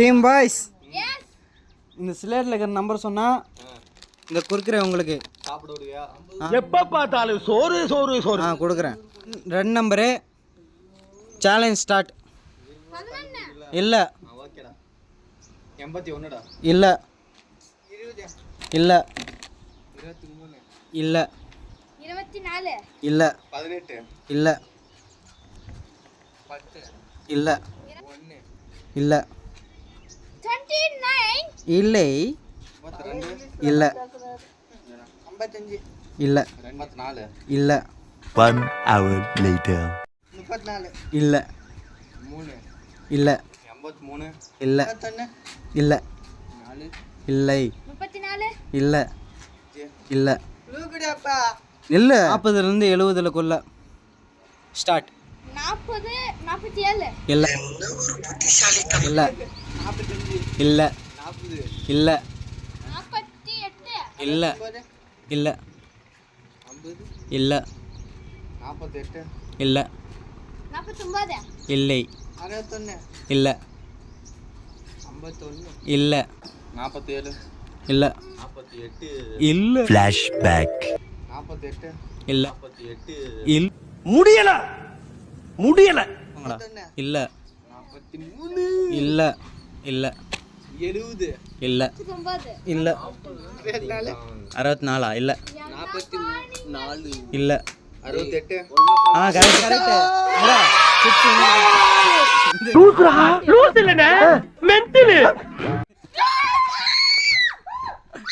Team boys, இந்த ஸ்லேட்டில் இருக்கிற number சொன்னால் இந்த கொடுக்குறேன் உங்களுக்கு. சாப்பிடுவியா? எப்ப பார்த்தாலும் சோறு சோறு சோறு. கொடுக்குறேன். 2 நம்பரு. Challenge start. இல்லை ஓகேடா. 81டா. இல்லை 20. இல்லை 23. இல்லை 24. இல்லை 18. இல்லை 10. இல்லை 1. இல்லை 29. இல்லை 32. இல்லை 55. இல்லை 84. இல்லை 1 hour later. 34. இல்லை 3. இல்லை 83. இல்லை 51. இல்லை 4. இல்லை 34. இல்லை இல்லை லூக்குடியாப்பா. இல்லை 40லேருந்து 70க்குள்ள ஸ்டார்ட். 40. 47. இல்லை இல்லை 45. இல்லை 40. இல்லை 48. இல்லை 50. இல்லை 50. இல்லை 48. இல்லை 49. இல்லை 61. இல்லை 51. இல்லை 47. இல்லை 48. இல்லை Flashback. 48. இல்லை 48. இல்லை முடியல முடியல. இல்லை 43. இல்லை இல்லை 70. இல்லை 9. இல்லை 24. 64 இல்லை 44. இல்லை 68. Correct correct. லூசுடா லூசு இல்லனே மென்டல்.